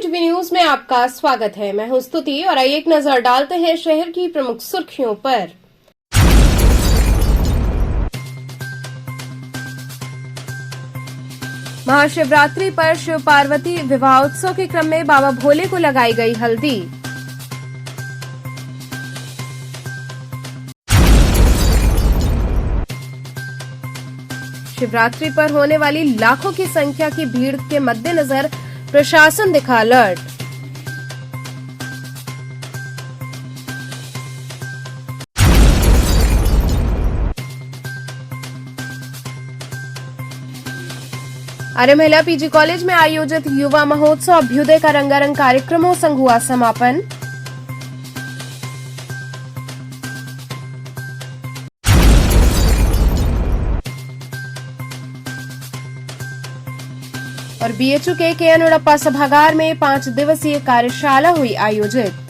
TV news में आपका स्वागत है। मैं हूं स्तुति और आइए एक नजर डालते हैं शहर की प्रमुख सुर्खियों पर। महाशिवरात्रि पर शिव पार्वती विवाहोत्सव के क्रम में बाबा भोले को लगाई गई हल्दी। शिवरात्रि पर होने वाली लाखों की संख्या की भीड़ के मद्देनजर प्रशासन दिखा अलर्ट। आर्य महिला पीजी कॉलेज में आयोजित युवा महोत्सव अभ्युदय का रंगारंग कार्यक्रमों संग हुआ समापन। और बीएचयू के केएन उड़प्पा सभागार में 5 दिवसीय कार्यशाला हुई आयोजित।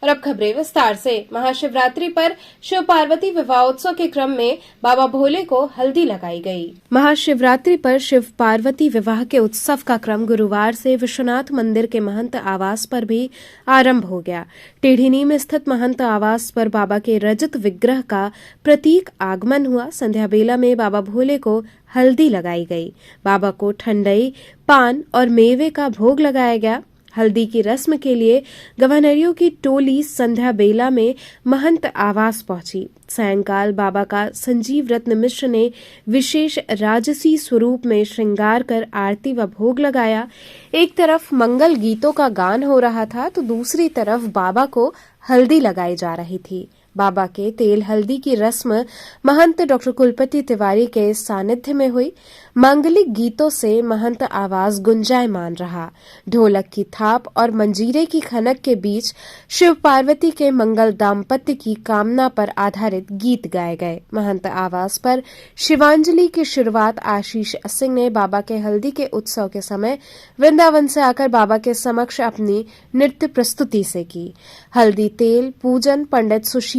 और अब खबरें विस्तार से। महाशिवरात्रि पर शिव पार्वती विवाहोत्सव के क्रम में बाबा भोले को हल्दी लगाई गई। महाशिवरात्रि पर शिव पार्वती विवाह के उत्सव का क्रम गुरुवार से विश्वनाथ मंदिर के महंत आवास पर भी आरंभ हो गया। टेढ़ीनी में स्थित महंत आवास पर बाबा के रजत विग्रह का प्रतीक आगमन हुआ। संध्या बेला में बाबा भोले को हल्दी लगाई गई। बाबा को ठंडई, पान और मेवे का भोग लगाया गया। हल्दी की रस्म के लिए गवर्नरियों की टोली संध्या बेला में महंत आवास पहुंची। सायंकाल बाबा का संजीव रत्न मिश्र ने विशेष राजसी स्वरूप में श्रृंगार कर आरती व भोग लगाया। एक तरफ मंगल गीतों का गान हो रहा था तो दूसरी तरफ बाबा को हल्दी लगाई जा रही थी। बाबा के तेल हल्दी की रस्म महंत डॉक्टर कुलपति तिवारी के सानिध्य में हुई। मांगलिक गीतों से महंत आवाज गुंजायमान रहा। ढोलक की थाप और मंजीरे की खनक के बीच शिव पार्वती के मंगल दाम्पत्य की कामना पर आधारित गीत गाए गए। महंत आवास पर शिवांजलि की शुरुआत आशीष सिंह ने बाबा के हल्दी के उत्सव के समय वृंदावन से आकर बाबा के समक्ष अपनी नृत्य प्रस्तुति से की। हल्दी तेल पूजन पंडित सुशील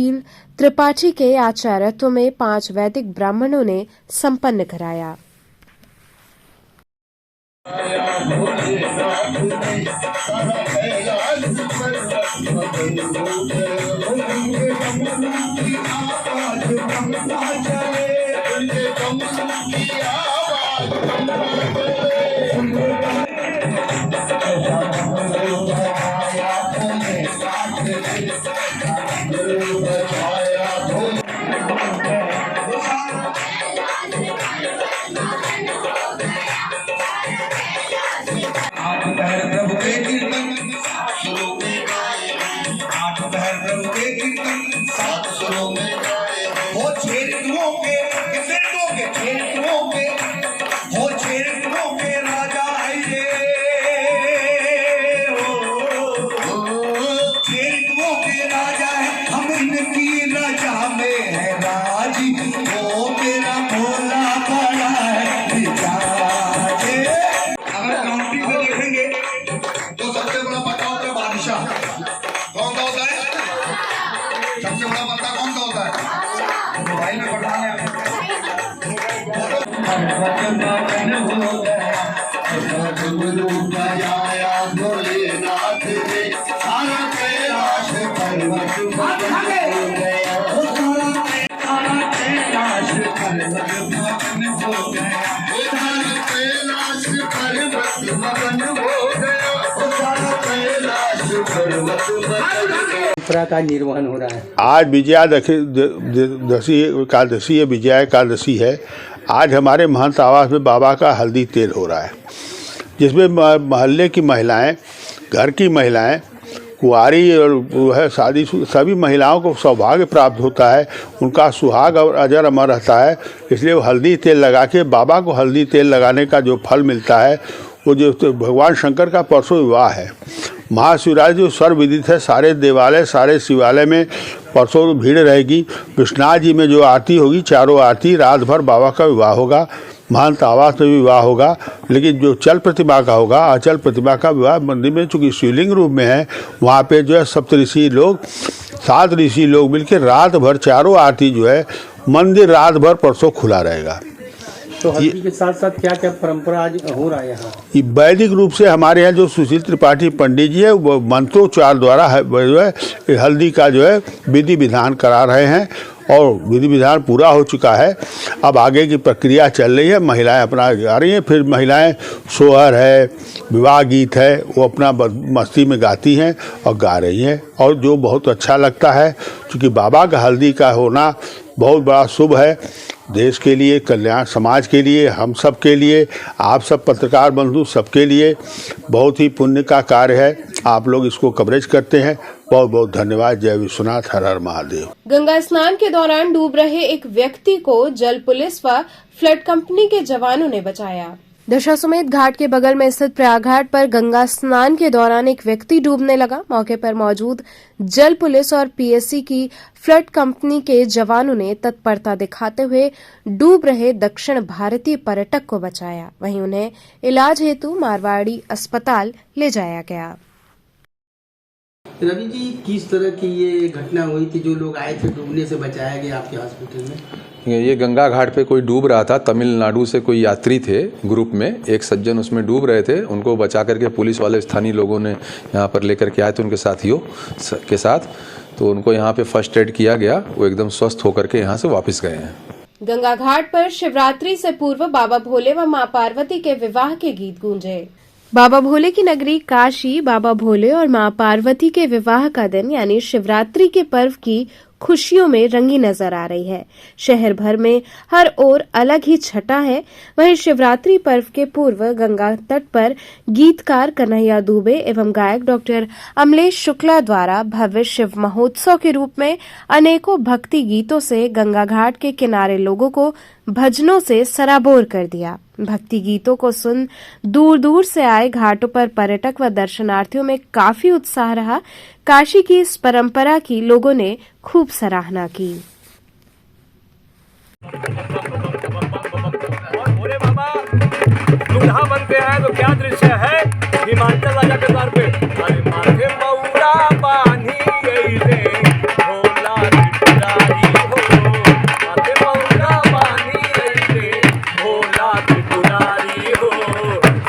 त्रिपाठी के आचार्यत्व में 5 वैदिक ब्राह्मणों ने संपन्न कराया। सबसे बड़ा बंदा कौन सा होता है? मोबाइल में पढ़ा है का निर्वहन हो रहा है। आज विजयादशमी एकादशी है, विजया एकादशी है। आज हमारे महंत आवास में बाबा का हल्दी तेल हो रहा है, जिसमें मोहल्ले की महिलाएं, घर की महिलाएं, कुंवारी और है शादी सभी महिलाओं को सौभाग्य प्राप्त होता है, उनका सुहाग और अजर अमर रहता है। इसलिए वो हल्दी तेल लगा के बाबा को हल्दी तेल लगाने का जो फल मिलता है वो जो भगवान शंकर का परसों विवाह है। महाशिवरात्रि जो सर्वविदित है, सारे देवालय सारे शिवालय में परसों भीड़ रहेगी। विश्वनाथ जी में जो आरती होगी, चारों आरती, रात भर बाबा का विवाह होगा। महंत आवास में भी विवाह होगा, लेकिन जो चल प्रतिमा का होगा, अचल प्रतिमा का विवाह मंदिर में चूँकि शिवलिंग रूप में है, वहाँ पे जो है सप्तऋषि लोग 7 ऋषि लोग मिलकर रात भर चारों आरती जो है मंदिर रात भर परसों खुला रहेगा। तो हल्दी के साथ साथ क्या क्या परंपरा आज हो रहा है यहाँ? ये वैदिक रूप से हमारे यहाँ जो सुशील त्रिपाठी पंडित जी है वो मंत्रोच्चार द्वारा जो है ये हल्दी का जो है विधि विधान करा रहे हैं और विधि विधान पूरा हो चुका है। अब आगे की प्रक्रिया चल रही है, महिलाएं अपना गा रही हैं, फिर महिलाएं सोहर है, विवाह गीत है, वो अपना मस्ती में गाती हैं और गा रही हैं और जो बहुत अच्छा लगता है, क्योंकि बाबा का हल्दी का होना बहुत बड़ा शुभ है देश के लिए, कल्याण समाज के लिए, हम सब के लिए, आप सब पत्रकार बंधु सबके लिए बहुत ही पुण्य का कार्य है। आप लोग इसको कवरेज करते हैं, बहुत बहुत धन्यवाद। जय विश्वनाथ, हर हर महादेव। गंगा स्नान के दौरान डूब रहे एक व्यक्ति को जल पुलिस व फ्लड कंपनी के जवानों ने बचाया। दशाश्वमेध घाट के बगल में स्थित प्रयाग घाट पर गंगा स्नान के दौरान एक व्यक्ति डूबने लगा। मौके पर मौजूद जल पुलिस और पीएससी की फ्लड कंपनी के जवानों ने तत्परता दिखाते हुए डूब रहे दक्षिण भारतीय पर्यटक को बचाया। वहीं उन्हें इलाज हेतु मारवाड़ी अस्पताल ले जाया गया। रवि जी, किस तरह की ये घटना हुई थी? जो लोग आए थे डूबने से बचाया गया आपके हॉस्पिटल में? ये गंगा घाट पे कोई डूब रहा था, तमिलनाडु से कोई यात्री थे ग्रुप में, एक सज्जन उसमें डूब रहे थे, उनको बचा करके पुलिस वाले स्थानीय लोगों ने यहाँ पर लेकर के आए थे उनके साथियों के साथ, तो उनको यहाँ पे फर्स्ट एड किया गया, वो एकदम स्वस्थ होकर के यहाँ से वापस गए हैं। गंगा घाट पर शिवरात्रि से पूर्व बाबा भोले व मां पार्वती के विवाह के गीत गूंजे। बाबा भोले की नगरी काशी बाबा भोले और मां पार्वती के विवाह का दिन यानी शिवरात्रि के पर्व की खुशियों में रंगी नजर आ रही है। शहर भर में हर ओर अलग ही छटा है। वहीं शिवरात्रि पर्व के पूर्व गंगा तट पर गीतकार कन्हैया दुबे एवं गायक डॉक्टर अमलेश शुक्ला द्वारा भव्य शिव महोत्सव के रूप में अनेकों भक्ति गीतों से गंगा घाट के किनारे लोगों को भजनों से सराबोर कर दिया। भक्ति गीतों को सुन दूर दूर से आए घाटों पर पर्यटक व दर्शनार्थियों में काफी उत्साह रहा। काशी की इस परंपरा की लोगों ने खूब सराहना की। भोले बाबा दूल्हा बनते हैं तो क्या दृश्य है हिमाचल राजा के द्वार पे, अरे माथे मौरा बांधी अइले भोला त्रिपुरारी हो, माथे मौरा बांधी अइले भोला त्रिपुरारी हो,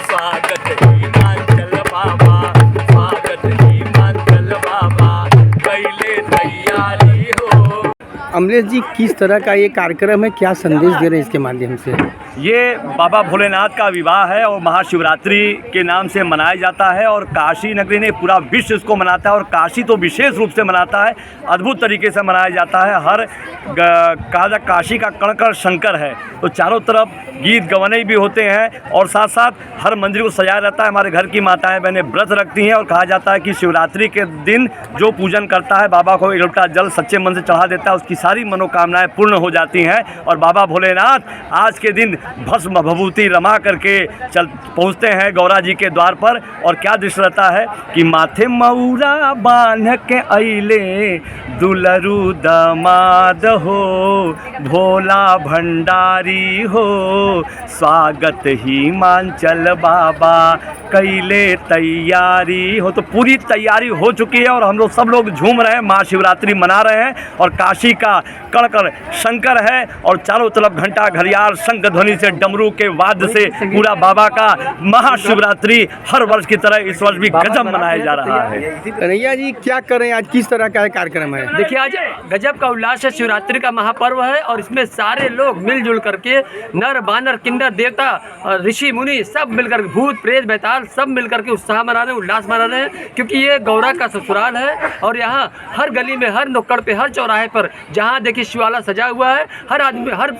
स्वागत हिमाचल बाबा, स्वागत हिमाचल बाबा, कैले तैयारी हो। अमलेश जी, किस तरह का ये कार्यक्रम है, क्या संदेश दे रहे हैं इसके माध्यम से? ये बाबा भोलेनाथ का विवाह है और महाशिवरात्रि के नाम से मनाया जाता है और काशी नगरी ने पूरा विश्व इसको मनाता है और काशी तो विशेष रूप से मनाता है, अद्भुत तरीके से मनाया जाता है। हर कहा जाए काशी का कण कण शंकर है, तो चारों तरफ गीत गवने भी होते हैं और साथ साथ हर मंदिर को सजाया रहता है। हमारे घर की माताएं बहनें व्रत रखती हैं और कहा जाता है कि शिवरात्रि के दिन जो पूजन करता है, बाबा को एक लोटा जल सच्चे मन से चढ़ा देता है, उसकी सारी मनोकामनाएं पूर्ण हो जाती हैं। और बाबा भोलेनाथ आज के दिन भस्म भभूति रमा करके चल पहुँचते हैं गौरा जी के द्वार पर और क्या दृश्य रहता है कि माथे मौरा बांध के अइले दुलरू दमाद हो, भोला भंडारी हो, स्वागत हिमाचल बाबा, कैले तैयारी हो। तो पूरी तैयारी हो चुकी है और हम लोग सब लोग झूम रहे हैं, महाशिवरात्रि मना रहे हैं और काशी का कण कण शंकर है और चारों तरफ घंटा घड़ियाल शंख ध्वनि से डमरू के वाद्य से पूरा बाबा का महाशिवरात्रि हर वर्ष की तरह इस वर्ष भी गजब मनाया जा रहा है। कन्हैया जी, क्या करें आज, किस तरह का कार्यक्रम है? देखिए, आज गजब का उल्लास है, शिवरात्रि का महापर्व है और इसमें सारे लोग मिलजुल करके नर बानर किन्नर देवता ऋषि मुनि सब मिलकर, भूत प्रेत बैताल सब मिलकर के उत्साह मना रहे हैं, उल्लास मना रहे हैं, क्योंकि ये गौरा का ससुराल है और यहाँ हर गली में, हर नुक्कड़ पे, हर चौराहे पर जहाँ देखिए शिवाला सजा हुआ है, हर आदमी, हर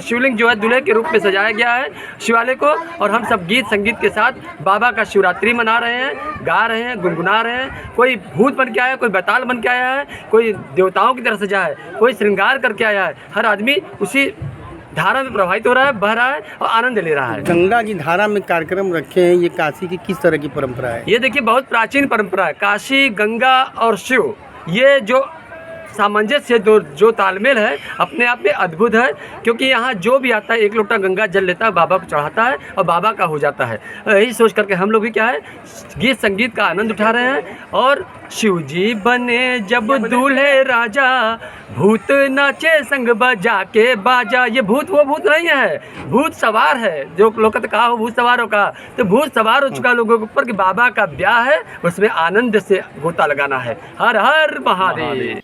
शिवलिंग जो है दूल्हे के रूप में सजाया गया है शिवालय को और हम सब गीत संगीत के साथ बाबा का शिवरात्रि मना रहे हैं, गा रहे हैं, गुनगुना रहे हैं। कोई भूत बन के आया है, कोई बैताल बन के आया है, कोई देवताओं की तरह सजा है, कोई श्रृंगार करके आया है। हर आदमी उसी धारा में प्रभावित हो रहा है, बह रहा है और आनंद ले रहा है। गंगा की धारा में कार्यक्रम रखे हैं, ये काशी की किस तरह की परंपरा है? ये देखिए बहुत प्राचीन परंपरा है। काशी, गंगा और शिव, ये जो सामंजस्य जो तालमेल है अपने आप में अद्भुत है। क्योंकि यहाँ जो भी आता है एक लोटा गंगा जल लेता है, बाबा को चढ़ाता है और बाबा का हो जाता है। यही सोच करके हम लोग भी क्या है गीत संगीत का आनंद उठा रहे हैं। और शिव जी बने जब दूल्हे राजा, भूत नाचे संग बजा के बाजा। ये भूत वो भूत नहीं है, भूत सवार है। जो लोग कहते कहा हो भूत सवार हो, कहा तो भूत सवार हो चुका लोगों के ऊपर कि बाबा का ब्याह है, उसमें आनंद से गोता लगाना है। हर हर महादेव।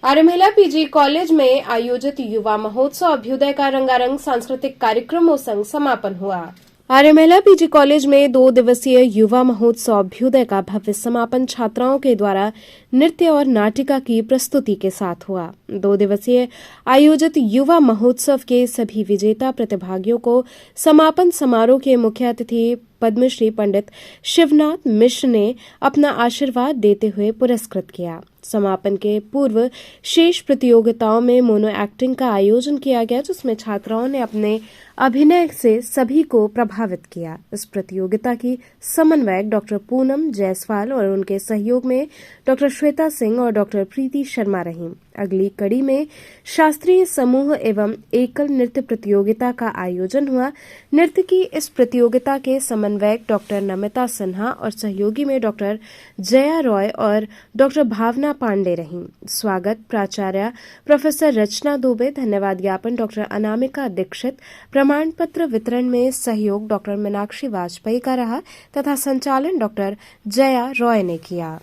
आर्य महिला पीजी कॉलेज में आयोजित युवा महोत्सव अभ्युदय का रंगारंग सांस्कृतिक कार्यक्रमों संग समापन हुआ। आर्य महिला पीजी कॉलेज में 2 दिवसीय युवा महोत्सव अभ्युदय का भव्य समापन छात्राओं के द्वारा नृत्य और नाटिका की प्रस्तुति के साथ हुआ। 2 दिवसीय आयोजित युवा महोत्सव के सभी विजेता प्रतिभागियों को समापन समारोह के मुख्य अतिथि पद्मश्री पंडित शिवनाथ मिश्र ने अपना आशीर्वाद देते हुए पुरस्कृत किया। समापन के पूर्व शेष प्रतियोगिताओं में मोनो एक्टिंग का आयोजन किया गया, जिसमें छात्राओं ने अपने अभिनय से सभी को प्रभावित किया। इस प्रतियोगिता की समन्वयक डॉक्टर पूनम जायसवाल और उनके सहयोग में डॉक्टर श्वेता सिंह और डॉक्टर प्रीति शर्मा रहीं। अगली कड़ी में शास्त्रीय समूह एवं एकल नृत्य प्रतियोगिता का आयोजन हुआ। नृत्य की इस प्रतियोगिता के समन्वयक डॉक्टर नमिता सिन्हा और सहयोगी में डॉक्टर जया रॉय और डॉक्टर भावना पांडे रहीं। स्वागत प्राचार्य प्रोफेसर रचना दुबे, धन्यवाद ज्ञापन डॉक्टर अनामिका दीक्षित, प्रमाण पत्र वितरण में सहयोग डॉक्टर मीनाक्षी वाजपेयी का रहा तथा संचालन डॉक्टर जया रॉय ने किया।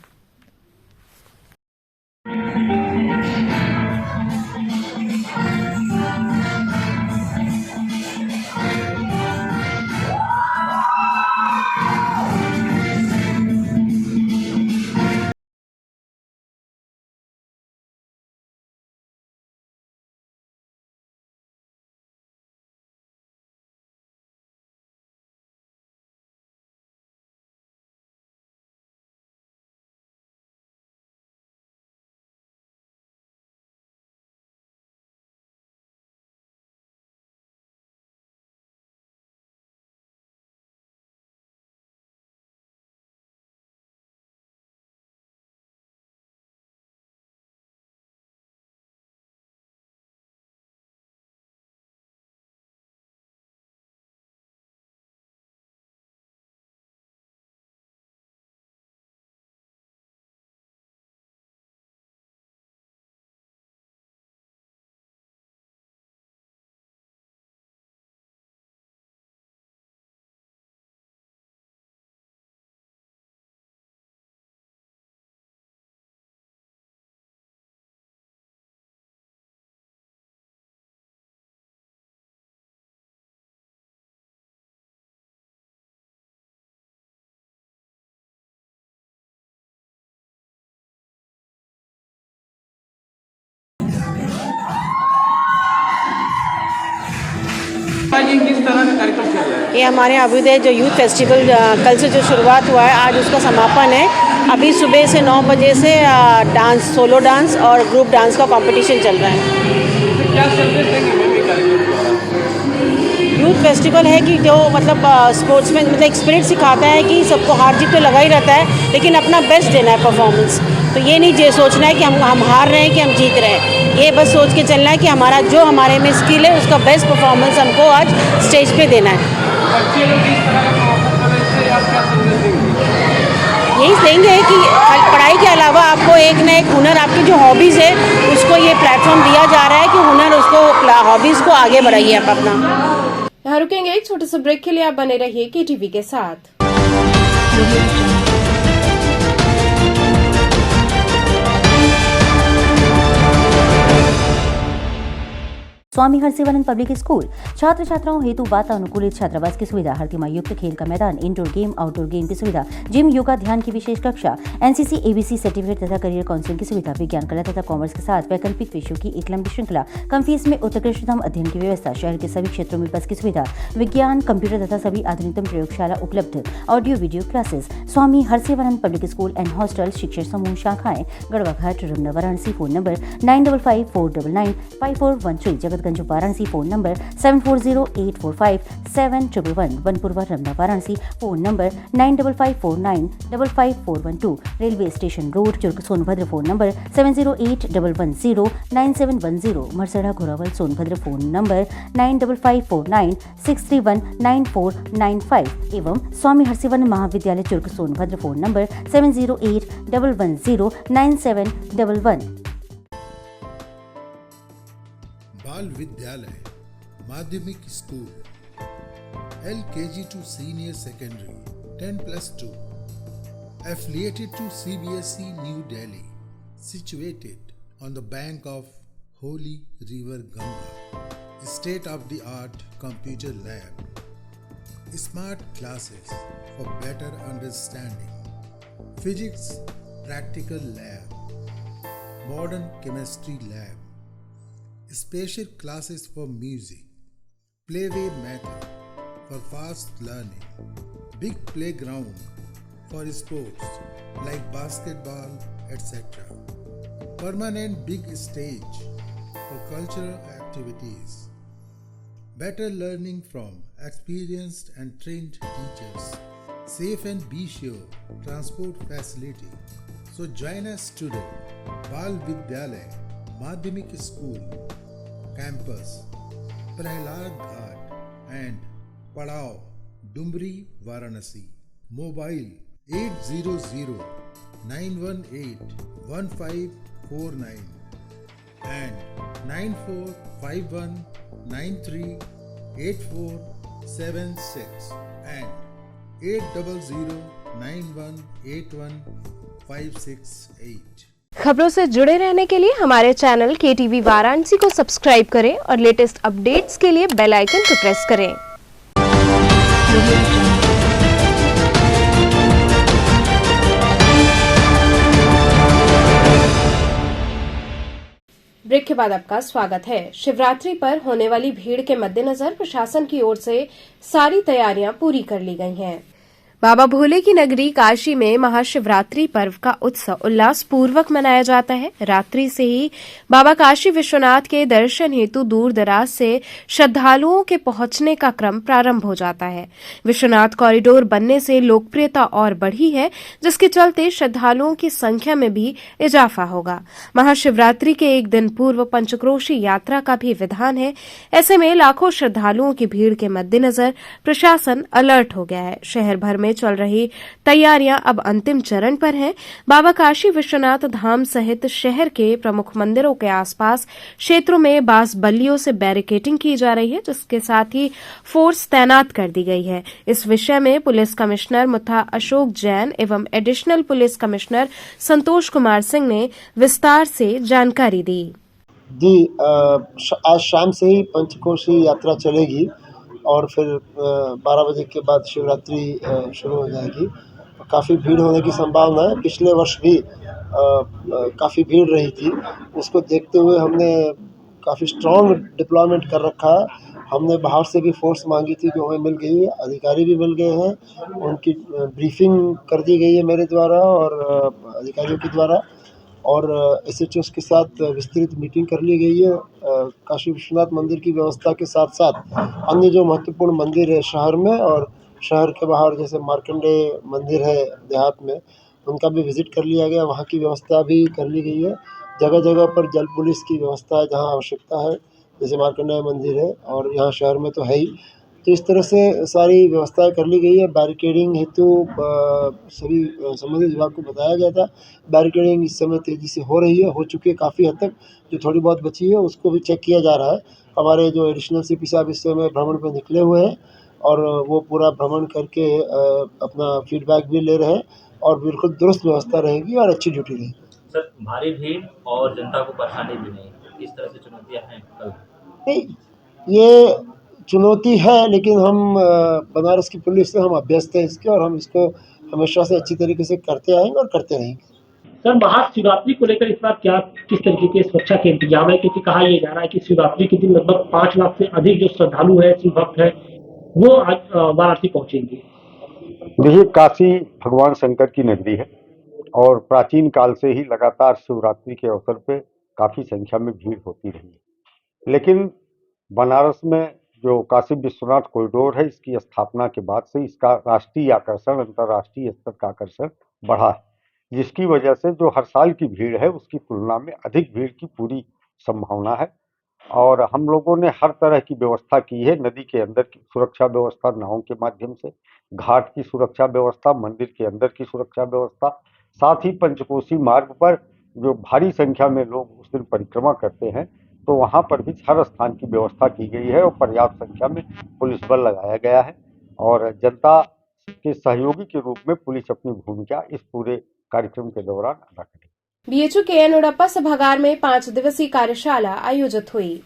किस तरह का कार्यक्रम चल रहा है? ये हमारे अभ्युदय जो यूथ फेस्टिवल कल से जो शुरुआत हुआ है, आज उसका समापन है। अभी सुबह से 9 बजे से डांस, सोलो डांस और ग्रुप डांस का कंपटीशन चल रहा है। क्या संदेश देंगे मैम ये कार्यक्रम द्वारा? यूथ फेस्टिवल है कि जो मतलब स्पोर्ट्स में मतलब एक स्पिरिट सिखाता है कि सबको हार जीत तो लगा ही रहता है, लेकिन अपना बेस्ट देना है परफॉर्मेंस। तो ये नहीं सोचना है कि हम हार रहे हैं कि हम जीत रहे हैं, ये बस सोच के चलना है कि हमारा जो हमारे में स्किल है उसका बेस्ट परफॉर्मेंस हमको आज स्टेज पे देना है। बच्चे लोग इस तरह का परफॉर्म कर रहे हैं, इससे आप क्या संदेश देंगे? यही देंगे कि पढ़ाई के अलावा आपको एक ना एक हुनर, आपकी जो हॉबीज़ है उसको ये प्लेटफॉर्म दिया जा रहा है कि हुनर उसको हॉबीज़ को आगे बढ़ाइए आप अपना। यहाँ रुकेंगे एक छोटे से ब्रेक के लिए, आप बने रहिए KTV के साथ। स्वामी हरसिवानंद पब्लिक स्कूल छात्र छात्राओं हेतु वातानुकूलित छात्रावास की सुविधा, हर तिमाही युक्त खेल का मैदान, इंडोर गेम आउटडोर गेम की सुविधा, जिम, योगा, ध्यान की विशेष कक्षा, NCC ABC सर्टिफिकेट तथा करियर काउंसलिंग की सुविधा, विज्ञान कला तथा कॉमर्स के साथ वैकल्पिक विषयों की एक लंबी श्रृंखला, कम फीस में उत्कृष्टतम अध्ययन की व्यवस्था, शहर के सभी क्षेत्रों में बस की सुविधा, विज्ञान, कंप्यूटर तथा सभी आधुनिकतम प्रयोगशाला उपलब्ध, audio video classes. Swami Harsivanand public school and hostel, शिक्षण समूह शाखाएं Garhwa Ghat, Ramna, Varanasi. Phone number 9554995413, Jagat Hazratganj Varanasi phone number 7408457111, Vanpurwa Ramna Varanasi phone number 9554955412, railway station road Churk Sonbhadra phone number 7081109710, Marsara Ghorawal Sonbhadra phone number 955496319495 एवं स्वामी हर्षिवर्धन महाविद्यालय चुर्क सोनभद्र फ़ोन नंबर 7081109711। बाल विद्यालय माध्यमिक school LKG to senior secondary 10+2 affiliated to CBSE New Delhi, situated on the bank of Holy River Ganga, state-of-the-art computer lab, smart classes for better understanding, physics practical lab, modern chemistry lab, special classes for music, playway method for fast learning, big playground for sports like basketball, etc. Permanent big stage for cultural activities. Better learning from experienced and trained teachers. Safe and be sure transport facility. So join us today. Bal Vidyalaya Madhyamik School Campus, Prahlad Ghat and Padao, Dumbri, Varanasi. Mobile 800-918-1549 and 9451938476 and 800-9181-568. खबरों से जुड़े रहने के लिए हमारे channel KTV Varanasi को subscribe करें और लेटेस्ट अपडेट्स के लिए बेल आइकन को प्रेस करें। ब्रेक के बाद आपका स्वागत है। शिवरात्रि पर होने वाली भीड़ के मद्देनजर प्रशासन की ओर से सारी तैयारियां पूरी कर ली गई हैं। बाबा भोले की नगरी काशी में महाशिवरात्रि पर्व का उत्सव उल्लास पूर्वक मनाया जाता है। रात्रि से ही बाबा काशी विश्वनाथ के दर्शन हेतु दूर दराज से श्रद्धालुओं के पहुंचने का क्रम प्रारंभ हो जाता है। विश्वनाथ कॉरिडोर बनने से लोकप्रियता और बढ़ी है, जिसके चलते श्रद्धालुओं की संख्या में भी इजाफा होगा। महाशिवरात्रि के एक दिन पूर्व पंचक्रोशी यात्रा का भी विधान है। ऐसे में लाखों श्रद्धालुओं की भीड़ के मद्देनजर प्रशासन अलर्ट हो गया है। शहर भर में चल रही तैयारियां अब अंतिम चरण पर हैं। बाबा काशी विश्वनाथ धाम सहित शहर के प्रमुख मंदिरों के आसपास क्षेत्रों में बांस बल्लियों से बैरिकेडिंग की जा रही है, जिसके साथ ही फोर्स तैनात कर दी गई है। इस विषय में पुलिस कमिश्नर मुथा अशोक जैन एवं additional police commissioner Santosh Kumar Singh ने विस्तार से जानकारी दी। आज शाम से ही पंचकोशी यात्रा चलेगी और फिर 12 बजे के बाद शिवरात्रि शुरू हो जाएगी। काफ़ी भीड़ होने की संभावना है। पिछले वर्ष भी काफ़ी भीड़ रही थी। उसको देखते हुए हमने काफ़ी स्ट्रॉन्ग डिप्लॉयमेंट कर रखा है। हमने बाहर से भी फोर्स मांगी थी, जो हमें मिल गई है। अधिकारी भी मिल गए हैं, उनकी ब्रीफिंग कर दी गई है मेरे द्वारा और अधिकारियों के द्वारा, और SHOs के साथ विस्तृत मीटिंग कर ली गई है। काशी विश्वनाथ मंदिर की व्यवस्था के साथ साथ अन्य जो महत्वपूर्ण मंदिर है शहर में और शहर के बाहर, जैसे मार्कंडेय मंदिर है देहात में, उनका भी विजिट कर लिया गया। वहाँ की व्यवस्था भी कर ली गई है। जगह जगह पर जल पुलिस की व्यवस्था है जहाँ आवश्यकता है, जैसे मार्कंडेय मंदिर है और यहाँ शहर में तो है ही। तो इस तरह से सारी व्यवस्थाएं कर ली गई है। बैरिकेडिंग हेतु सभी संबंधित विभाग को बताया गया था। बैरिकेडिंग इस समय तेज़ी से हो रही है, हो चुकी है काफ़ी हद तक। जो थोड़ी बहुत बची है उसको भी चेक किया जा रहा है। हमारे जो एडिशनल CP साहब इस समय भ्रमण पर निकले हुए हैं और वो पूरा भ्रमण करके अपना फीडबैक भी ले रहे हैं और बिल्कुल दुरुस्त व्यवस्था रहेगी और अच्छी ड्यूटी रहेगी। सर, भारी भीड़ और जनता को परेशानी भी नहीं, किस तरह से चुनौतियाँ हैं कल? नहीं, ये चुनौती है, लेकिन हम बनारस की पुलिस से हम अभ्यस्त हैं इसके, और हम इसको हमेशा से अच्छी तरीके से करते आएंगे और करते रहेंगे। सर, महाशिवरात्रि को लेकर इस बार किस तरीके के सुरक्षा के इंतजाम है? क्योंकि कहा यह जा रहा है कि शिवरात्रि के दिन लगभग 5 लाख से अधिक जो श्रद्धालु है, शिव भक्त है, वो आज वाराणसी पहुंचेंगे। देखिए, काशी भगवान शंकर की नगरी है और प्राचीन काल से ही लगातार शिवरात्रि के अवसर पे काफ़ी संख्या में भीड़ होती रही है। लेकिन बनारस में जो काशी विश्वनाथ कॉरिडोर है, इसकी स्थापना के बाद से इसका राष्ट्रीय आकर्षण, अंतर्राष्ट्रीय स्तर का आकर्षण बढ़ा है, जिसकी वजह से जो हर साल की भीड़ है उसकी तुलना में अधिक भीड़ की पूरी संभावना है। और हम लोगों ने हर तरह की व्यवस्था की है, नदी के अंदर की सुरक्षा व्यवस्था नावों के माध्यम से, घाट की सुरक्षा व्यवस्था, मंदिर के अंदर की सुरक्षा व्यवस्था, साथ ही पंचकोसी मार्ग पर जो भारी संख्या में लोग उस दिन परिक्रमा करते हैं तो वहां पर भी हर स्थान की व्यवस्था की गई है और पर्याप्त संख्या में पुलिस बल लगाया गया है और जनता के सहयोगी के रूप में पुलिस अपनी भूमिका इस पूरे कार्यक्रम के दौरान अदा करेगी। बीएचयू के उड़प्पा सभागार में 5 दिवसीय कार्यशाला आयोजित हुई।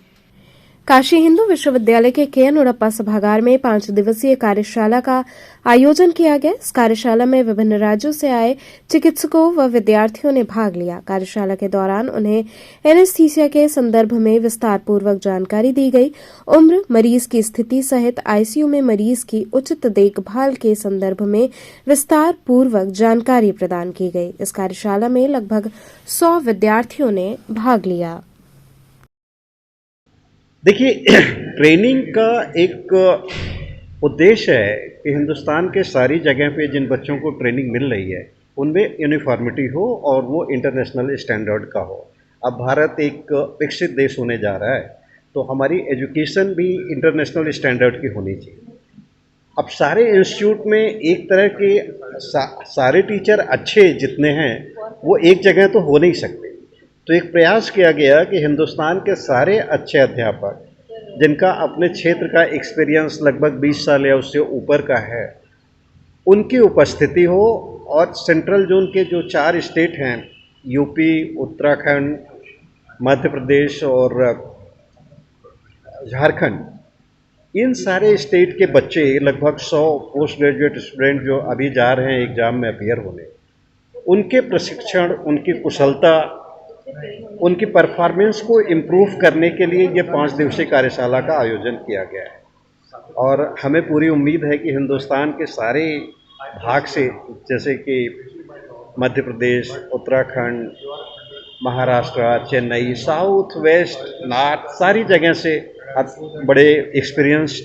काशी हिंदू विश्वविद्यालय के उड़प्पा सभागार में 5 दिवसीय कार्यशाला का आयोजन किया गया। इस कार्यशाला में विभिन्न राज्यों से आए चिकित्सकों व विद्यार्थियों ने भाग लिया। कार्यशाला के दौरान उन्हें एनेस्थीसिया के संदर्भ में विस्तार पूर्वक जानकारी दी गई। उम्र, मरीज की स्थिति सहित आईसीयू में मरीज की उचित देखभाल के संदर्भ में विस्तार पूर्वक जानकारी प्रदान की गई। इस कार्यशाला में लगभग 100 विद्यार्थियों ने भाग लिया। देखिए, ट्रेनिंग का एक उद्देश्य है कि हिंदुस्तान के सारी जगह पे जिन बच्चों को ट्रेनिंग मिल रही है उनमें यूनिफॉर्मिटी हो और वो इंटरनेशनल स्टैंडर्ड का हो। अब भारत एक विकसित देश होने जा रहा है तो हमारी एजुकेशन भी इंटरनेशनल स्टैंडर्ड की होनी चाहिए। अब सारे इंस्टीट्यूट में एक तरह के सारे टीचर अच्छे जितने हैं वो एक जगह तो हो नहीं सकते, तो एक प्रयास किया गया कि हिंदुस्तान के सारे अच्छे अध्यापक जिनका अपने क्षेत्र का एक्सपीरियंस लगभग 20 साल या उससे ऊपर का है उनकी उपस्थिति हो और सेंट्रल जोन के जो 4 स्टेट हैं, यूपी, उत्तराखंड, मध्य प्रदेश और झारखंड, इन सारे स्टेट के बच्चे लगभग 100 पोस्ट ग्रेजुएट स्टूडेंट जो अभी जा रहे हैं एग्ज़ाम में अपीयर होने, उनके प्रशिक्षण, उनकी कुशलता, उनकी परफॉर्मेंस को इम्प्रूव करने के लिए ये 5 दिवसीय कार्यशाला का आयोजन किया गया है। और हमें पूरी उम्मीद है कि हिंदुस्तान के सारे भाग से, जैसे कि Madhya Pradesh, Uttarakhand, Maharashtra, Chennai, south, west, north, सारी जगह से बड़े एक्सपीरियंस्ड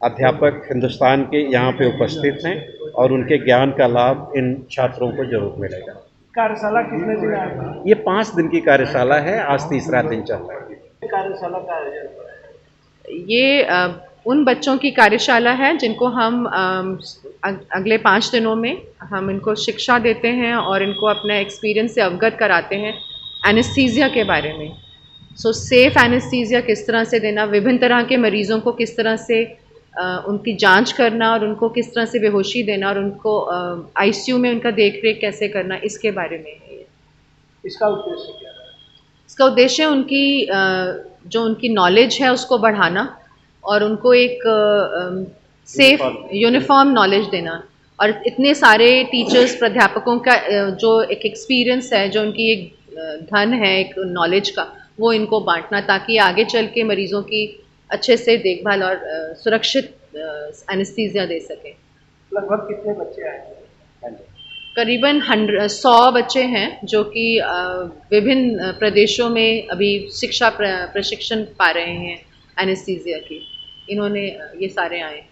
अध्यापक हिंदुस्तान के यहाँ पे उपस्थित हैं और उनके ज्ञान का लाभ इन छात्रों को जरूर मिलेगा। कार्यशाला कितने दिन है? ये 5 दिन की कार्यशाला है, आज तीसरा दिन चल रहा है। कार्यशाला का आयोजन ये उन बच्चों की कार्यशाला है जिनको हम अगले 5 दिनों में हम इनको शिक्षा देते हैं और इनको अपने एक्सपीरियंस से अवगत कराते हैं एनेस्थीसिया के बारे में। सो सेफ एनेस्थीसिया किस तरह से देना, विभिन्न तरह के मरीज़ों को किस तरह से उनकी जांच करना और उनको किस तरह से बेहोशी देना और उनको आईसीयू में उनका देख रेख कैसे करना, इसके बारे में है। इसका उद्देश्य क्या है? इसका उद्देश्य उनकी जो उनकी नॉलेज है उसको बढ़ाना और उनको एक सेफ यूनिफॉर्म नॉलेज देना और इतने सारे टीचर्स, प्राध्यापकों का जो एक एक्सपीरियंस है, जो उनकी एक धन है एक नॉलेज का, वो इनको बांटना ताकि आगे चल के मरीज़ों की अच्छे से देखभाल और सुरक्षित एनेस्थीसिया दे सकें। लगभग कितने बच्चे आए? करीबन 100 बच्चे हैं जो कि विभिन्न प्रदेशों में अभी शिक्षा प्रशिक्षण पा रहे हैं एनेस्थीसिया की। इन्होंने ये सारे आए हैं।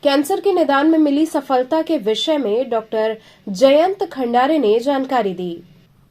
कैंसर के निदान में मिली सफलता के विषय में डॉक्टर जयंत खंडारे ने जानकारी दी।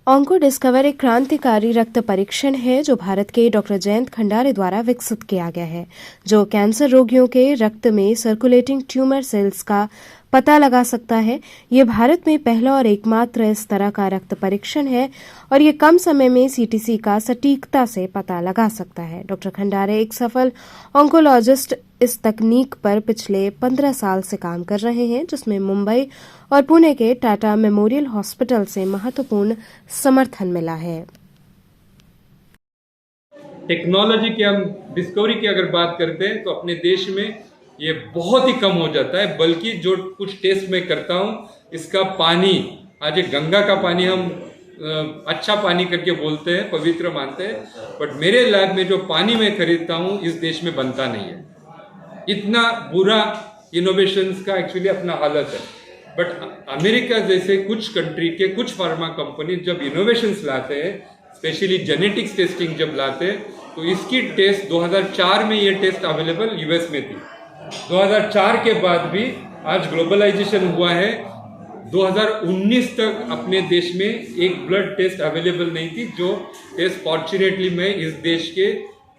ऑन्को डिस्कवर एक क्रांतिकारी रक्त परीक्षण है जो भारत के डॉक्टर जयंत खंडारे द्वारा विकसित किया गया है, जो कैंसर रोगियों के रक्त में सर्कुलेटिंग ट्यूमर सेल्स का पता लगा सकता है। ये भारत में पहला और एकमात्र इस तरह का रक्त परीक्षण है और ये कम समय में सीटीसी का सटीकता से पता लगा सकता है। डॉक्टर खंडारे एक सफल ऑन्कोलॉजिस्ट इस तकनीक पर पिछले 15 साल से काम कर रहे हैं, जिसमें मुंबई और पुणे के टाटा मेमोरियल हॉस्पिटल से महत्वपूर्ण समर्थन मिला है। टेक्नोलॉजी की हम डिस्कवरी की अगर बात करते हैं तो अपने देश में ये बहुत ही कम हो जाता है, बल्कि जो कुछ टेस्ट मैं करता हूँ इसका पानी, आज ये गंगा का पानी हम अच्छा पानी करके बोलते हैं, पवित्र मानते हैं, बट मेरे लैब में जो पानी मैं खरीदता हूँ इस देश में बनता नहीं है। इतना बुरा इनोवेशंस का एक्चुअली अपना हालत है। बट अमेरिका जैसे कुछ कंट्री के कुछ फार्मा कंपनी जब इनोवेशंस लाते हैं, स्पेशली जेनेटिक्स टेस्टिंग जब लाते हैं, तो इसकी टेस्ट 2004 में ये टेस्ट अवेलेबल यूएस में थी। 2004 के बाद भी आज ग्लोबलाइजेशन हुआ है, 2019 तक अपने देश में एक ब्लड टेस्ट अवेलेबल नहीं थी, जो टेस्ट फॉर्चुनेटली मैं इस देश के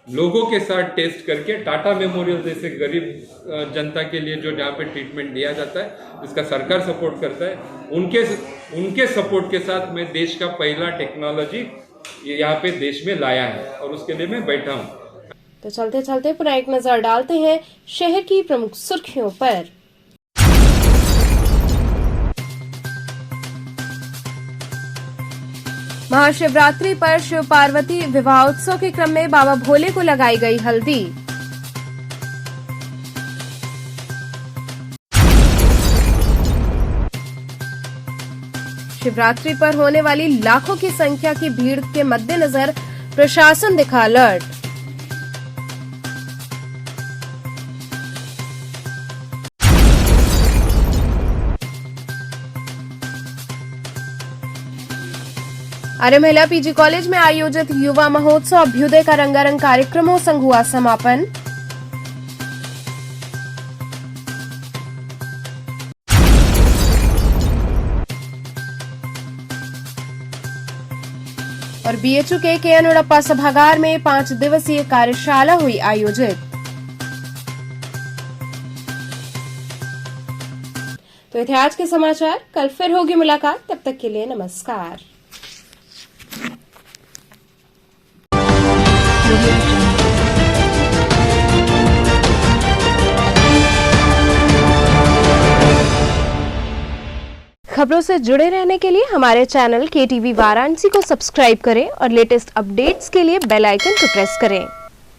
लोगों के साथ टेस्ट करके टाटा मेमोरियल जैसे गरीब जनता के लिए जो जहाँ पे ट्रीटमेंट दिया जाता है, जिसका सरकार सपोर्ट करता है, उनके सपोर्ट के साथ मैं देश का पहला टेक्नोलॉजी यहाँ पे देश में लाया है और उसके लिए मैं बैठा हूँ। तो चलते चलते पुनः एक नजर डालते हैं शहर की प्रमुख सुर्खियों पर। महाशिवरात्रि पर शिव पार्वती विवाहोत्सव के क्रम में बाबा भोले को लगाई गई हल्दी। शिवरात्रि पर होने वाली लाखों की संख्या की भीड़ के मद्देनजर प्रशासन दिखा अलर्ट। आर्य महिला पीजी कॉलेज में आयोजित युवा महोत्सव अभ्युदय का रंगारंग कार्यक्रमों संग हुआ समापन। और बीएचयू के केएन उड़प्पा सभागार में 5 दिवसीय कार्यशाला हुई आयोजित। तो ये थे आज के समाचार, कल फिर होगी मुलाकात, तब तक के लिए नमस्कार। खबरों से जुड़े रहने के लिए हमारे चैनल KTV वाराणसी को सब्सक्राइब करें और लेटेस्ट अपडेट्स के लिए बेल आइकन को प्रेस करें।